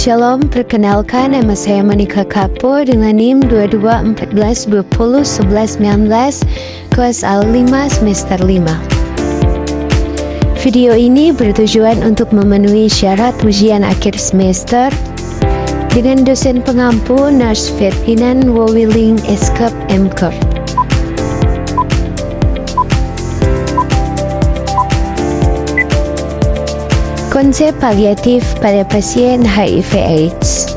Shalom, perkenalkan nama saya Monica Kapo dengan NIM 2214201119 kelas A5 semester 5. Video ini bertujuan untuk memenuhi syarat ujian akhir semester dengan dosen pengampu Nurse Ferdinand Wowiling Eskep MKer. Konsep paliatif pada pasien HIV/AIDS.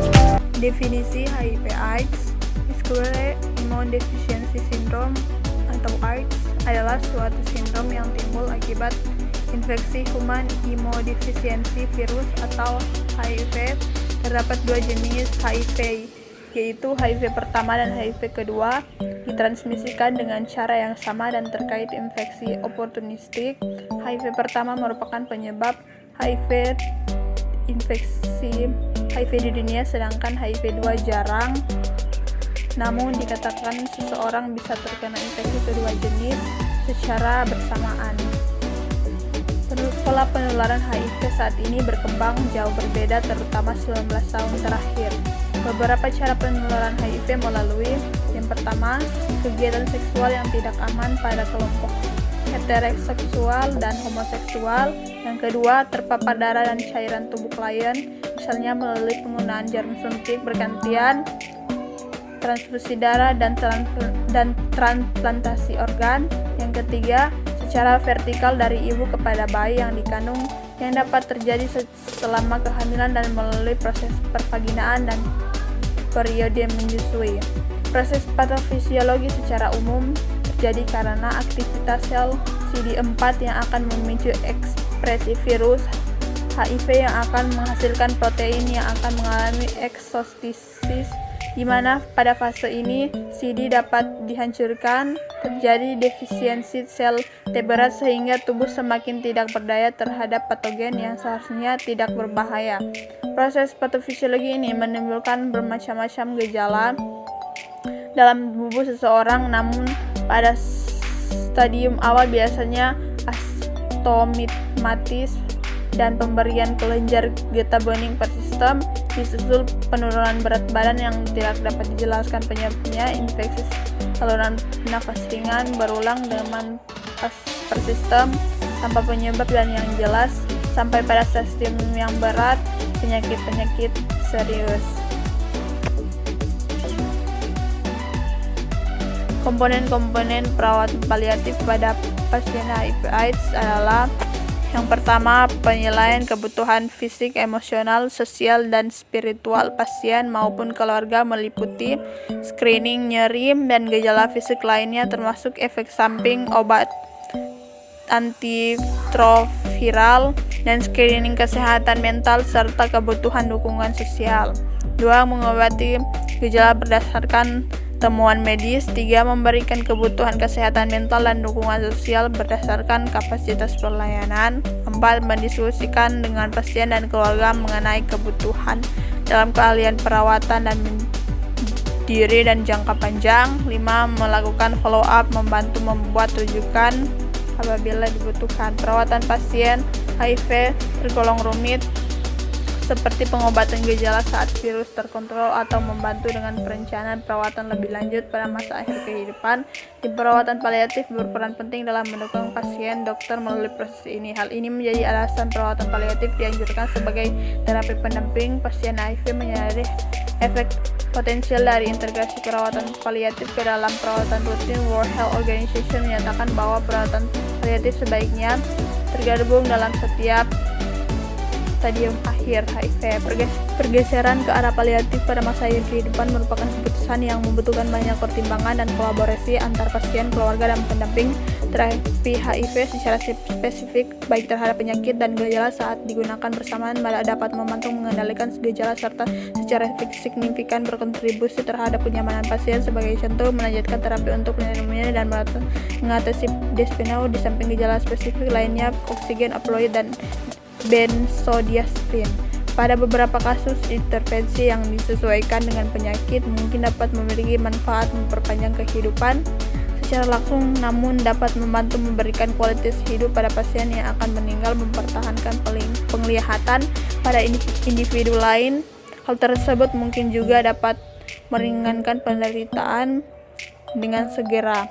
Definisi HIV/AIDS, Muscular Immunodeficiency Syndrome atau AIDS adalah suatu sindrom yang timbul akibat infeksi human immunodefisiency virus atau HIV. Terdapat dua jenis HIV, yaitu HIV pertama dan HIV kedua, ditransmisikan dengan cara yang sama dan terkait infeksi oportunistik. HIV pertama merupakan penyebab HIV infeksi HIV di dunia, sedangkan HIV 2 jarang. Namun dikatakan seseorang bisa terkena infeksi kedua jenis secara bersamaan. Pola penularan HIV saat ini berkembang jauh berbeda, terutama 19 tahun terakhir. Beberapa cara penularan HIV melalui: yang pertama, kegiatan seksual yang tidak aman pada kelompok heteroseksual dan homoseksual. Yang kedua, terpapar darah dan cairan tubuh klien, misalnya melalui penggunaan jarum suntik bergantian, transfusi darah, dan transplantasi organ. Yang ketiga, secara vertikal dari ibu kepada bayi yang dikandung, yang dapat terjadi selama kehamilan dan melalui proses pervaginaan dan periode menyusui. Proses patofisiologi secara umum terjadi karena aktivitas sel CD4 yang akan memicu ekspresi virus HIV yang akan menghasilkan protein yang akan mengalami eksostosis, di mana pada fase ini CD dapat dihancurkan, terjadi defisiensi sel T berat sehingga tubuh semakin tidak berdaya terhadap patogen yang seharusnya tidak berbahaya. Proses patofisiologi ini menimbulkan bermacam-macam gejala dalam tubuh seseorang, namun pada stadium awal biasanya astigmatis dan pemberian kelenjar getah bening persistem, disusul penurunan berat badan yang tidak dapat dijelaskan penyebabnya, infeksi saluran nafas ringan berulang dengan persistem tanpa penyebab dan yang jelas, sampai pada stadium yang berat, penyakit-penyakit serius. Komponen-komponen perawatan paliatif pada pasien HIV/AIDS adalah: yang pertama, penilaian kebutuhan fisik, emosional, sosial, dan spiritual pasien maupun keluarga meliputi screening nyeri dan gejala fisik lainnya termasuk efek samping obat antiretroviral dan screening kesehatan mental serta kebutuhan dukungan sosial. 2. Mengobati gejala berdasarkan temuan medis. 3. Memberikan kebutuhan kesehatan mental dan dukungan sosial berdasarkan kapasitas pelayanan. 4. Mendiskusikan dengan pasien dan keluarga mengenai kebutuhan dalam keahlian perawatan dan diri dan jangka panjang. 5. Melakukan follow up, membantu membuat rujukan apabila dibutuhkan. Perawatan pasien HIV tergolong rumit, seperti pengobatan gejala saat virus terkontrol atau membantu dengan perencanaan perawatan lebih lanjut pada masa akhir kehidupan. Tim perawatan paliatif berperan penting dalam mendukung pasien dokter melalui proses ini. Hal ini menjadi alasan perawatan paliatif dianjurkan sebagai terapi pendamping pasien HIV. Menyadari efek potensial dari integrasi perawatan paliatif ke dalam perawatan rutin, World Health Organization menyatakan bahwa perawatan paliatif sebaiknya tergabung dalam setiap stadium akhir HIV. Pergeseran ke arah paliatif pada masa akhir kehidupan merupakan keputusan yang membutuhkan banyak pertimbangan dan kolaborasi antar pasien, keluarga, dan pendamping. Terapi HIV secara spesifik baik terhadap penyakit dan gejala saat digunakan bersamaan dapat membantu mengendalikan gejala serta secara signifikan berkontribusi terhadap kenyamanan pasien. Sebagai contoh, melanjutkan terapi untuk pneumonia dan mengatasi dyspnea. Di samping gejala spesifik lainnya, oksigen, opioid, dan benzodiazepin. Pada beberapa kasus, intervensi yang disesuaikan dengan penyakit mungkin dapat memiliki manfaat memperpanjang kehidupan secara langsung, namun dapat membantu memberikan kualitas hidup pada pasien yang akan meninggal. Mempertahankan penglihatan pada individu lain Hal tersebut mungkin juga dapat meringankan penderitaan dengan segera.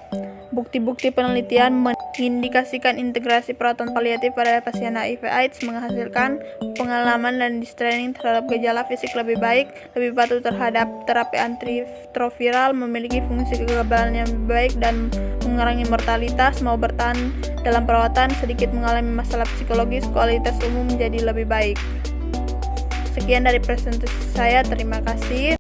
Bukti-bukti penelitian mengindikasikan integrasi perawatan paliatif pada pasien HIV/AIDS menghasilkan pengalaman dan distraining terhadap gejala fisik lebih baik, lebih patuh terhadap terapi antiretroviral, memiliki fungsi kekebalan yang lebih baik dan mengurangi mortalitas, mau bertahan dalam perawatan, sedikit mengalami masalah psikologis, kualitas umum menjadi lebih baik. Sekian dari presentasi saya, terima kasih.